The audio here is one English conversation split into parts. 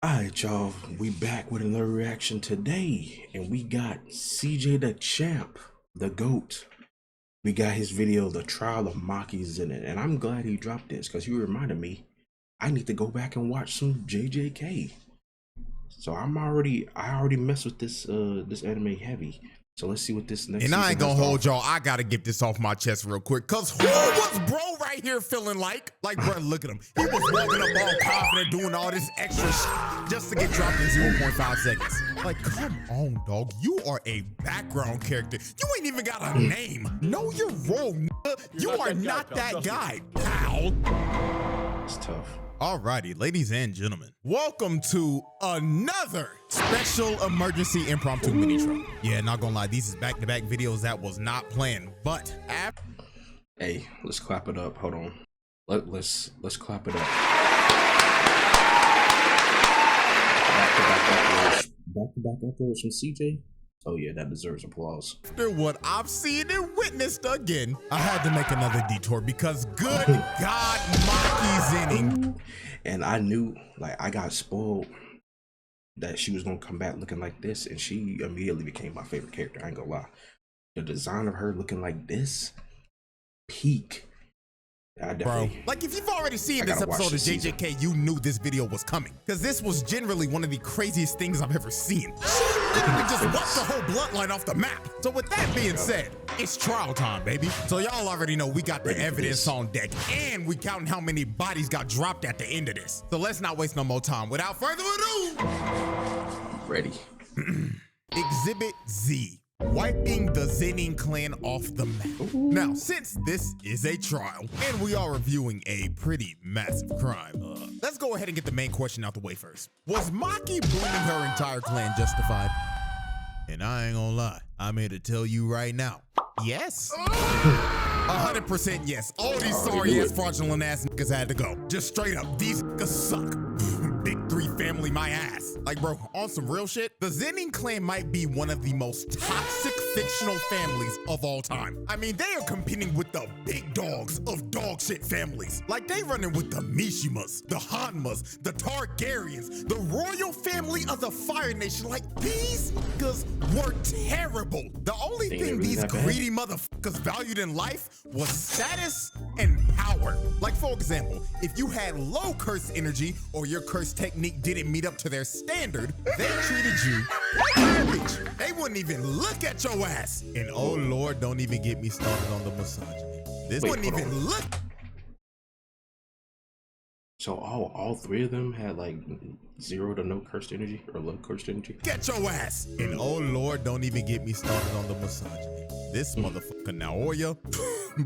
Alright, y'all, we back with another reaction today, and we got Cjdachamp, the GOAT. We got his video, The Trial of Maki Zenin, and I'm glad he dropped this because you reminded me I need to go back and watch some JJK. So I already messed with this anime heavy. So let's see what this next. And I ain't gonna hold y'all. I gotta get this off my chest real quick. Cause who was bro right here feeling like? Like, bro, look at him. He was walking up all confident, doing all this extra shit just to get dropped in 0.5 seconds. Like, come on, dog. You are a background character. You ain't even got a name. Know your role, nigga. You are not that guy, pal. It's tough. Alrighty, ladies and gentlemen, welcome to another special emergency impromptu mini intro. Yeah, not gonna lie, these is back-to-back videos that was not planned, but hey, let's clap it up. Hold on. Let's clap it up. Back-to-back uploads from CJ. Oh yeah, that deserves applause. After what I've seen and witnessed again, I had to make another detour because good God, Maki Zenin. And I knew, like, I got spoiled that she was gonna come back looking like this, and she immediately became my favorite character. I ain't gonna lie. The design of her looking like this, peak. Bro, like if you've already seen this episode of JJK, you knew this video was coming. Because this was generally one of the craziest things I've ever seen. She literally just wiped the whole bloodline off the map. So with that being said, it's trial time, baby. So y'all already know we got the evidence on deck, and we counting how many bodies got dropped at the end of this. So let's not waste no more time. Without further ado, I'm ready. Exhibit Z. Wiping the Zenin clan off the map. Ooh. Now, since this is a trial and we are reviewing a pretty massive crime, let's go ahead and get the main question out the way first. Was Maki blaming her entire clan justified? And I ain't gonna lie, I'm here to tell you right now, yes. 100% yes. All these sorry ass fraudulent ass niggas had to go. Just straight up, these niggas suck. Big three family my ass. Like, bro, on some real shit, the Zenin clan might be one of the most toxic fictional families of all time. I mean, they are competing with the big dogs of dog shit families. Like, they running with the Mishimas, the Hanmas, the Targaryens, the royal family of the Fire Nation. Like, these niggas were terrible. The only thing these greedy motherfuckers valued in life was status and power. Like, for example, if you had low curse energy or your curse technique didn't meet up to their standard, they treated you like garbage. They wouldn't even look at your ass. And oh Lord, don't even get me started on the misogyny. This wouldn't even look. So all three of them had like 0 to no cursed energy or low cursed energy? Get your ass. And oh Lord, don't even get me started on the misogyny. This motherfucker Naoya,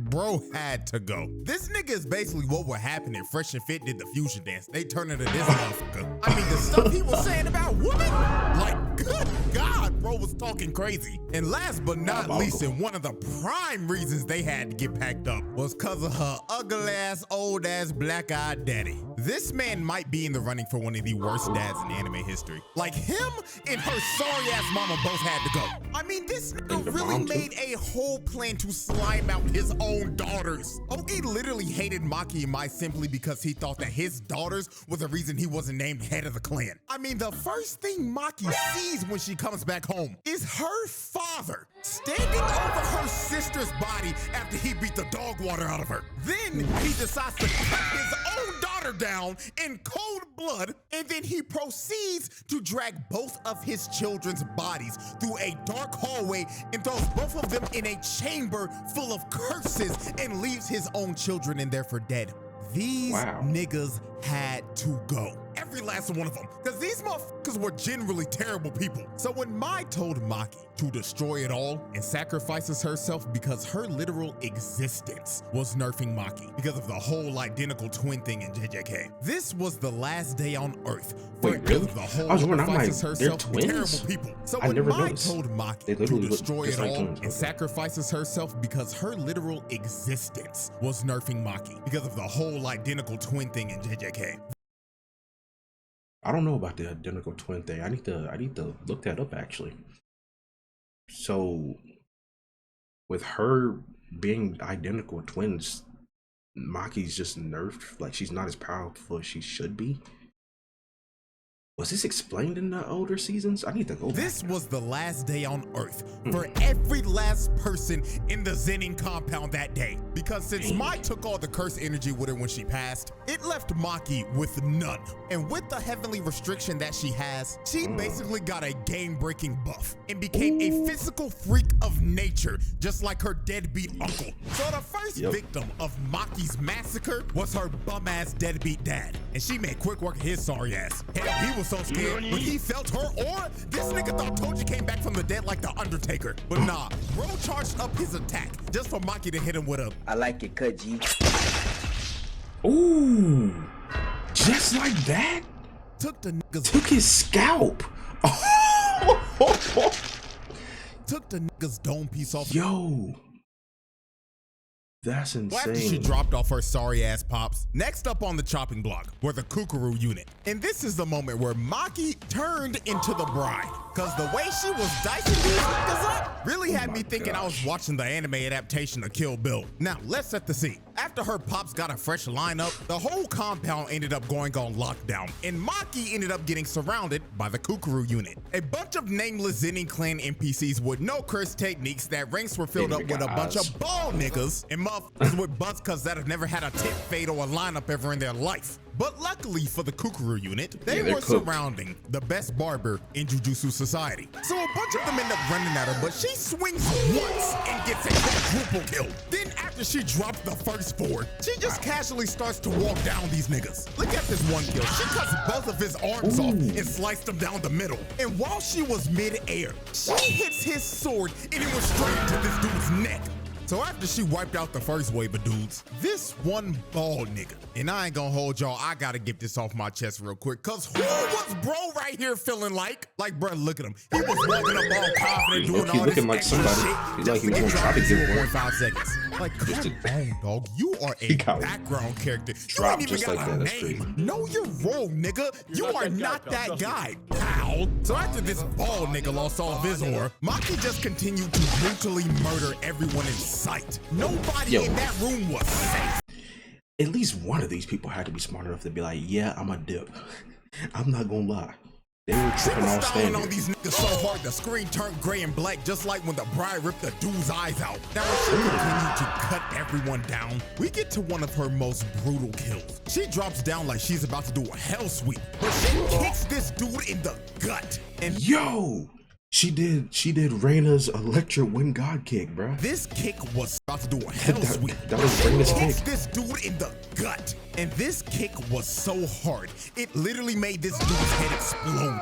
bro, had to go. This nigga is basically what would happen if Fresh and Fit did the fusion dance. They turn into this motherfucker. I mean, the stuff he was saying about women, like, good God, bro was talking crazy. And last but not least, and one of the prime reasons they had to get packed up was because of her ugly ass, old ass, black-eyed daddy. This man might be in the running for one of the worst dads in anime history. Like, him and her sorry ass mama both had to go. I mean, this nigga really made a whole plan to slime out his own daughters. Oki literally hated Maki and Mai simply because he thought that his daughters were the reason he wasn't named head of the clan. I mean, the first thing Maki sees when she comes back home is her father standing over her sister's body after he beat the dog water out of her. Then he decides to cut his own daughter down in cold blood, and then he proceeds to drag both of his children's bodies through a dark hallway and throws both of them in a chamber full of curses and leaves his own children in there for dead. These niggas had to go. Every last one of them. Because these motherfuckers were generally terrible people. So when Mai told Maki to destroy it all and sacrifices herself because her literal existence was nerfing Maki because of the whole identical twin thing in JJK. This was the last day on Earth for the whole sacrifices herself to terrible people. So when Mai told Maki to destroy it all and sacrifices herself because her literal existence was nerfing Maki because of the whole identical twin thing in JJK. I don't know about the identical twin thing. I need to look that up actually. So with her being identical twins, Maki's just nerfed. Like, she's not as powerful as she should be. Was this explained in the older seasons? I need to go back. This was the last day on Earth for every last person in the Zenin compound that day. Because since Mai took all the curse energy with her when she passed, it left Maki with none. And with the heavenly restriction that she has, she basically got a game-breaking buff and became a physical freak of nature, just like her deadbeat uncle. So the first victim of Maki's massacre was her bum-ass deadbeat dad. And she made quick work of his sorry ass. Hell, he was so scared when he felt her aura, this nigga thought Toji came back from the dead like the Undertaker. But nah, bro charged up his attack just for Maki to hit him with a I like it, Koji. Ooh, just like that? Took his scalp. Took the nigga's dome piece off. Yo. That's insane. After she dropped off her sorry ass pops, next up on the chopping block were the Kukuru unit. And this is the moment where Maki turned into the bride. Cause the way she was dicing these niggas up really had me thinking I was watching the anime adaptation of Kill Bill. Now let's set the scene. After her pops got a fresh lineup, the whole compound ended up going on lockdown, and Maki ended up getting surrounded by the Kukuru unit. A bunch of nameless Zenin clan NPCs with no curse techniques that ranks were filled up with a bunch of bald niggas and motherfuckers with butts cause that have never had a tip fade or a lineup ever in their life. But luckily for the Kukuru unit, they were surrounding the best barber in Jujutsu society. So a bunch of them end up running at her, but she swings once and gets a quadruple kill. Then after she drops the first four, she just casually starts to walk down these niggas. Look at this one kill. She cuts both of his arms off and sliced them down the middle. And while she was mid-air, she hits his sword and it went straight into this dude's neck. So after she wiped out the first wave of dudes, this one bald nigga, and I ain't gonna hold y'all, I gotta get this off my chest real quick, cause who was bro right here feeling like? Like, bro, look at him. He was walking up all confident, doing all this like extra somebody. shit. He's like he was gonna try to get 0.5 seconds. Like, come on, dog. You are a background character. You ain't even got a name. Know your role, nigga. You are not that guy, pal. So after this bald nigga lost all of his aura, Maki just continued to brutally murder everyone in sight. Nobody in that room was safe. At least one of these people had to be smart enough to be like, yeah, I'm a dip. I'm not gonna lie. They were tripping all standard. On these niggas so hard the screen turned gray and black, just like when the bride ripped the dude's eyes out. Now as she continued to cut everyone down, we get to one of her most brutal kills. She drops down like she's about to do a hell sweep, but she kicks this dude in the gut. And yo, she did Reina's electric wind god kick, bro. This kick was about to do a hell sweep. That was Reina's kick. This dude in the gut. And this kick was so hard, it literally made this dude's head explode.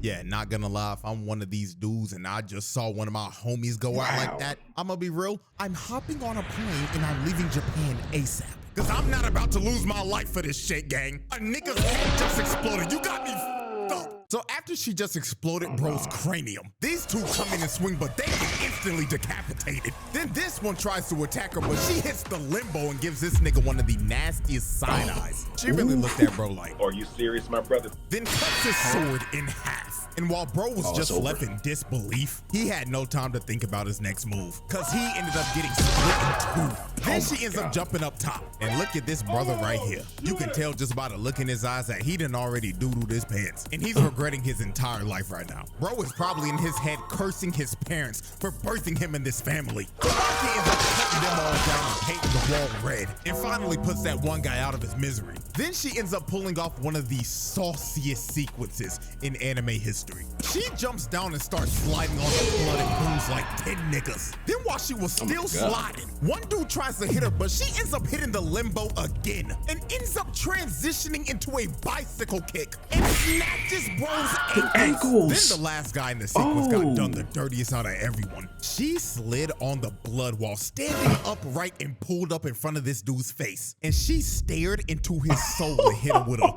Yeah, not gonna lie, if I'm one of these dudes and I just saw one of my homies go out like that, I'm gonna be real, I'm hopping on a plane and I'm leaving Japan ASAP. Cause I'm not about to lose my life for this shit, gang. A nigga's head just exploded. You got me f***ed up. So after she just exploded bro's cranium, these two come in and swing, but they get instantly decapitated. Then this one tries to attack her, but she hits the limbo and gives this nigga one of the nastiest side eyes. She really looked at bro like, are you serious, my brother? Then cuts his sword in half. And while bro was just left in disbelief, he had no time to think about his next move, cause he ended up getting split in two. Then she ends up jumping up top. And look at this brother right here. You can tell just by the look in his eyes that he done already doodled his pants. And he's regretting his entire life right now. Bro is probably in his head cursing his parents for birthing him in this family. Maki ends up cutting them all down and painting the wall red, and finally puts that one guy out of his misery. Then she ends up pulling off one of the sauciest sequences in anime history. She jumps down and starts sliding on the blood and booze like 10 niggas. Then while she was still sliding, one dude tries to hit her, but she ends up hitting the limbo again and ends up transitioning into a bicycle kick and snatches bro's ankles. Then the last guy in the sequence got done the dirtiest out of everyone. She slid on the blood while standing upright and pulled up in front of this dude's face. And she stared into his soul and hit him with a...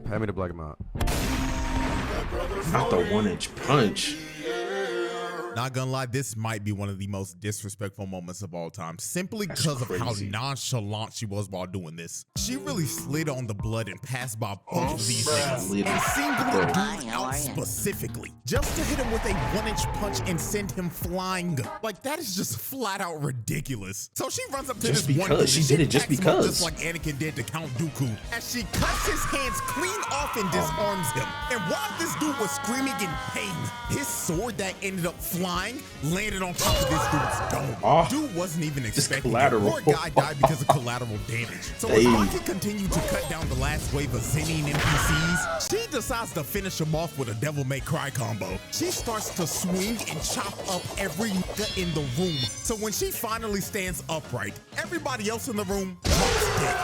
Hand me the black amount. Not the 1-inch punch. Not gonna lie, this might be one of the most disrespectful moments of all time, simply because of how nonchalant she was while doing this. She really slid on the blood and passed by both of these niggas and singled the dude out specifically, just to hit him with a 1-inch punch and send him flying. Like, that is just flat out ridiculous. So she runs up to this one dude. She did it just because. Just like Anakin did to Count Dooku, as she cuts his hands clean off and disarms him. And while this dude was screaming in pain, his sword that ended up flying landed on top of this dude's dome. Dude wasn't even expecting it. Poor guy died because of collateral damage. So as Maki continued to cut down the last wave of Zenin NPCs, she decides to finish him off with a Devil May Cry combo. She starts to swing and chop up every nigga in the room. So when she finally stands upright, everybody else in the room drops dead.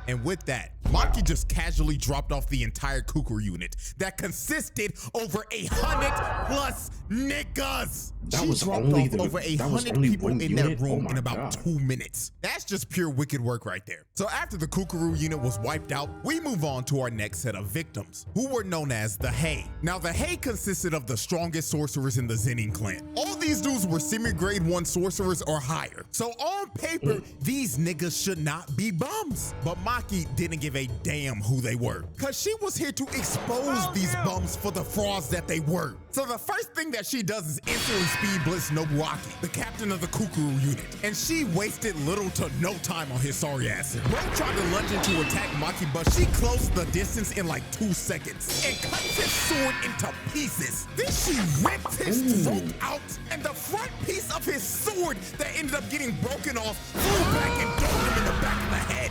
And with that, Maki just casually dropped off the entire Kukuru unit that consisted over 100+ niggas. That was only over 100 people in that room in about 2 minutes. That's just pure wicked work right there. So after the Kukuru unit was wiped out, we move on to our next set of victims, who were known as the Hei. Now the Hei consisted of the strongest sorcerers in the Zenin clan. All these dudes were semi-grade 1 sorcerers or higher. So on paper, these niggas should not be bums. But Maki didn't give a damn who they were, cause she was here to expose these bums for the frauds that they were. So the first thing that she does is instantly speed blitz Nobuaki, the captain of the Kukuru unit, and she wasted little to no time on his sorry ass. Bro tried to lunge in to attack Maki, but she closed the distance in like 2 seconds and cuts his sword into pieces. Then she ripped his throat out, and the front piece of his sword that ended up getting broken off flew back and gave him in the back of the head.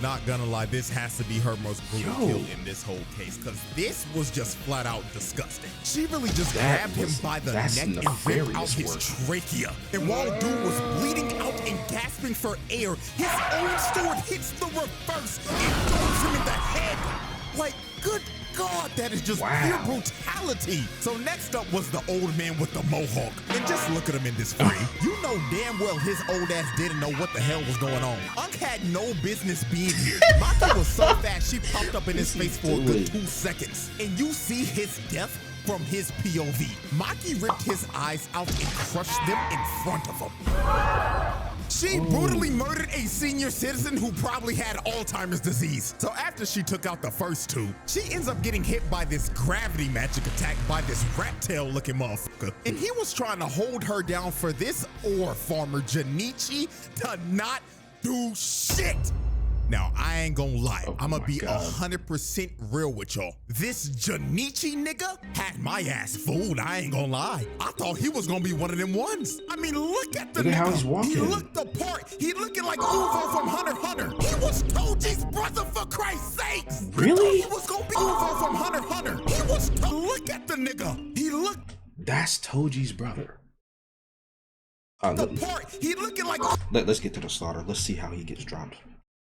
Not gonna lie, this has to be her most brutal kill in this whole case, because this was just flat out disgusting. She really just grabbed him by the neck and ripped out his trachea. And while dude was bleeding out and gasping for air, his own sword hits the reverse and throws him in the head. Like, good God, that is just pure brutality. So next up was the old man with the mohawk. And just look at him in this frame. You know damn well his old ass didn't know what the hell was going on. Unk had no business being here. Maki was so fast, she popped up in his face for a good 2 seconds. And you see his death from his POV. Maki ripped his eyes out and crushed them in front of him. She brutally murdered a senior citizen who probably had Alzheimer's disease. So after she took out the first 2, she ends up getting hit by this gravity magic attack by this rat tail looking motherfucker. And he was trying to hold her down for this ore farmer Junichi to not do shit. Now, I ain't gonna lie, I'm gonna be 100% real with y'all. This Junichi nigga had my ass fooled, I ain't gonna lie. I thought he was gonna be one of them ones. I mean, look at the nigga. How he's walking. He looked the part. He looking like Uvo from Hunter x Hunter. He was Toji's brother, for Christ's sakes. Really? He was gonna be Uvo from Hunter x Hunter. He was, look at the nigga. He looked. That's Toji's brother. The part. He looking like. Let's get to the slaughter. Let's see how he gets dropped.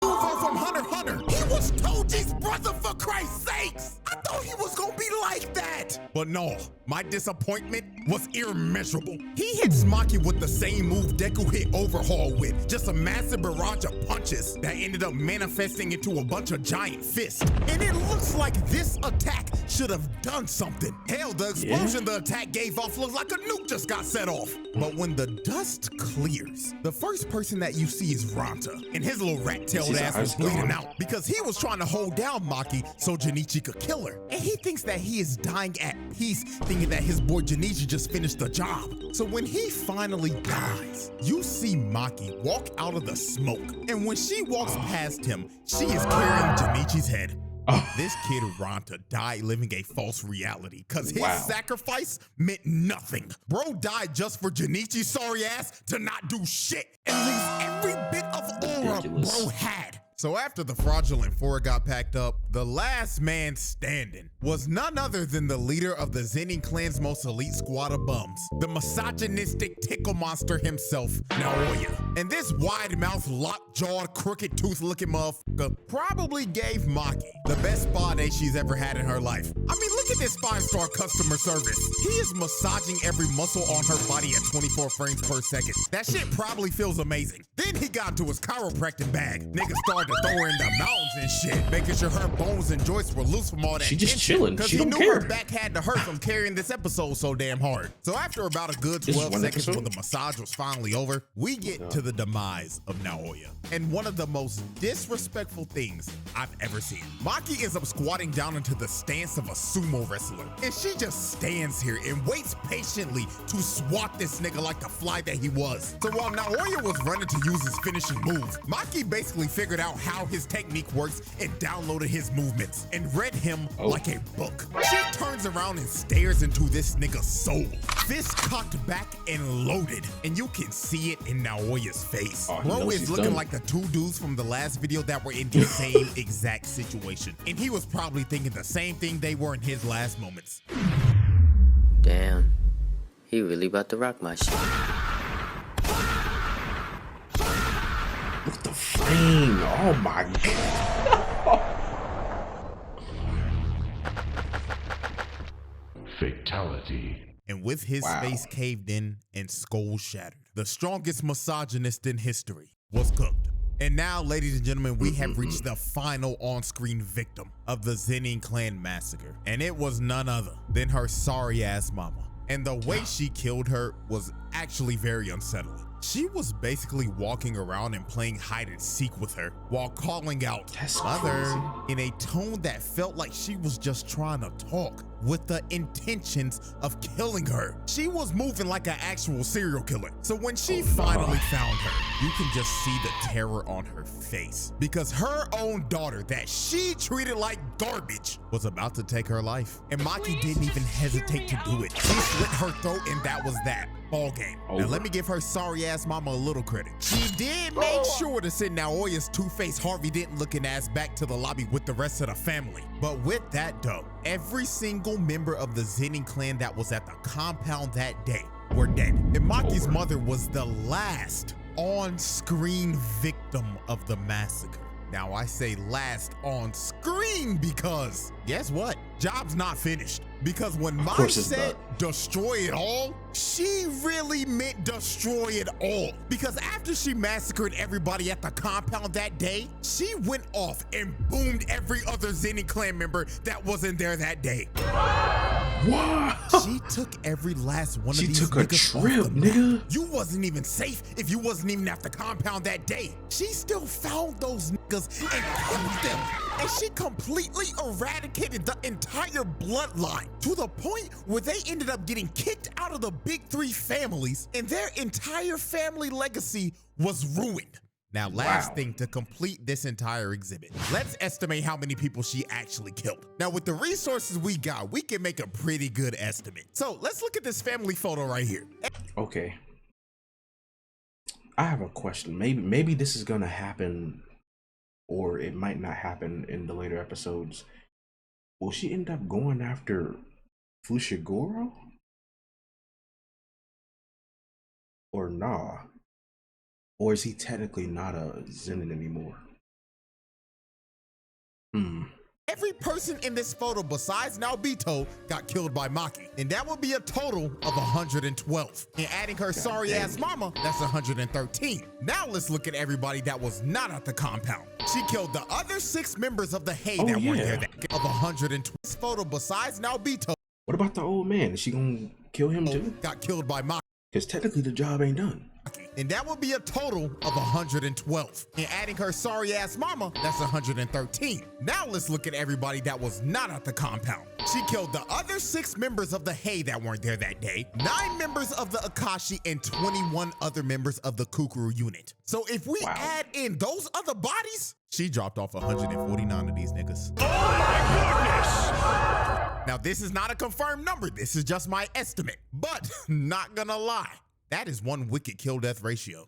From Hunter x Hunter. He was Toji's brother, for Christ's sakes. I thought he was gonna be like that. But no, my disappointment was immeasurable. He hits Maki with the same move Deku hit Overhaul with, just a massive barrage of punches that ended up manifesting into a bunch of giant fists. And it looks like this attack should have done something. Hell, the explosion the attack gave off looked like a nuke just got set off. But when the dust clears, the first person that you see is Ranta, and his little rat-tailed ass was bleeding out because he was trying to hold down Maki so Junichi could kill her. And he thinks that he is dying at peace, thinking that his boy Junichi just finished the job. So when he finally dies, you see Maki walk out of the smoke. And when she walks past him, she is carrying Junichi's head. This kid Ranta died living a false reality because his sacrifice meant nothing. Bro died just for Junichi's sorry ass to not do shit and lose every bit of aura bro had. So after the fraudulent four got packed up, the last man standing was none other than the leader of the Zenin clan's most elite squad of bums, the misogynistic tickle monster himself, Naoya. And this wide-mouthed, lockjawed, crooked-tooth-looking motherfucker probably gave Maki the best spa day she's ever had in her life. I mean, look at this 5-star customer service. He is massaging every muscle on her body at 24 frames per second. That shit probably feels amazing. Then he got into his chiropractic bag. Nigga started to throw her in the mountains and shit, making sure her bones and joints were loose from all that. She just chilling. Because he knew her back had to hurt from carrying this episode so damn hard. So after about a good 12 seconds when the massage was finally over, we get to the demise of Naoya. And one of the most disrespectful things I've ever seen. Maki ends up squatting down into the stance of a sumo wrestler. And she just stands here and waits patiently to swat this nigga like the fly that he was. So while Naoya was running to use his finishing move, Maki basically figured out how his technique works and downloaded his movements and read him like a book. She turns around and stares into this nigga's soul. Fist cocked back and loaded. And you can see it in Naoya's face. Bro is looking like the two dudes from the last video that were in the same exact situation. And he was probably thinking the same thing they were in his last moments. Damn, he really about to rock my shit. Look at the frame. Oh my god. Fatality. And with his face caved in and skull shattered, the strongest misogynist in history was cooked. And now, ladies and gentlemen, we have reached the final on-screen victim of the Zenin clan massacre. And it was none other than her sorry-ass mama. And the way she killed her was actually very unsettling. She was basically walking around and playing hide and seek with her while calling out "mother" in a tone that felt like she was just trying to talk with the intentions of killing her. She was moving like an actual serial killer. So when she finally found her, you can just see the terror on her face because her own daughter that she treated like garbage was about to take her life. And Maki didn't even hesitate to do it. She slit her throat and that was that. Ball game. Now let me give her sorry ass mama a little credit. She did make sure to send Naoya's two-faced Harvey Dent looking ass back to the lobby with the rest of the family. But with that though, every single member of the Zenin clan that was at the compound that day were dead. And Maki's mother was the last on-screen victim of the massacre. Now I say last on screen because guess what? Job's not finished. Because when Maki said destroy it all, she really meant destroy it all. Because after she massacred everybody at the compound that day, she went off and boomed every other Zenin clan member that wasn't there that day. What? She took every last one of these niggas. She took a trip, nigga. You wasn't even safe if you wasn't even at the compound that day. She still found those niggas and killed them. And she completely eradicated the entire bloodline to the point where they ended up getting kicked out of the big three families and their entire family legacy was ruined. Now, last thing to complete this entire exhibit, let's estimate how many people she actually killed. Now, with the resources we got, we can make a pretty good estimate. So let's look at this family photo right here. Okay. I have a question. Maybe this is gonna happen, or it might not happen in the later episodes. Will she end up going after Fushiguro? Or nah? Or is he technically not a Zenin anymore? Every person in this photo besides Naobito got killed by Maki. And that would be a total of 112. And adding her sorry ass mama, that's 113. Now let's look at everybody that was not at the compound. She killed the other 6 members of the Hay that weren't there of 112. This photo besides Naobito. What about the old man? Is she gonna kill him too? Got killed by Maki. Because technically the job ain't done. And that would be a total of 112. And adding her sorry ass mama, that's 113. Now let's look at everybody that was not at the compound. She killed the other 6 members of the Hay that weren't there that day, 9 members of the Akashi, and 21 other members of the Kukuru unit. So if we add in those other bodies, she dropped off 149 of these niggas. Oh my goodness! Now this is not a confirmed number, this is just my estimate. But not gonna lie, that is one wicked kill death ratio.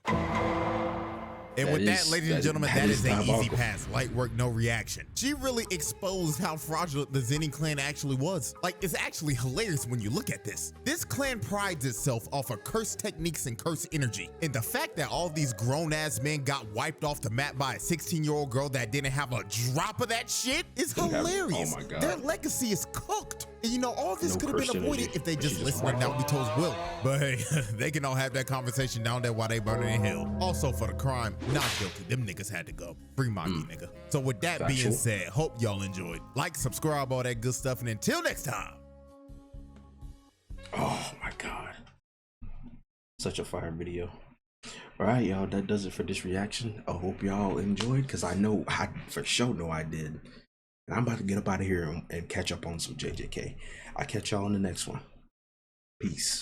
And with that, ladies and gentlemen, that is an easy pass. Light work, no reaction. She really exposed how fraudulent the Zenin clan actually was. Like, it's actually hilarious when you look at this. This clan prides itself off of cursed techniques and cursed energy. And the fact that all these grown-ass men got wiped off the map by a 16-year-old girl that didn't have a drop of that shit is hilarious. Oh my God. Their legacy is cooked. And you know, all this No could have been Christian avoided energy. if they She just just listened to walked Naruto's will. But hey, they can all have that conversation down there while they burning in hell. Also, for the crime, not guilty. Them niggas had to go. Free Maki, nigga. So with that being Factual. said, hope y'all enjoyed. Like, subscribe, all that good stuff. And until next time. Oh my god. Such a fire video. Alright, y'all, that does it for this reaction. I hope y'all enjoyed, because I know, I for sure know I did. And I'm about to get up out of here and catch up on some JJK. I'll catch y'all in the next one. Peace.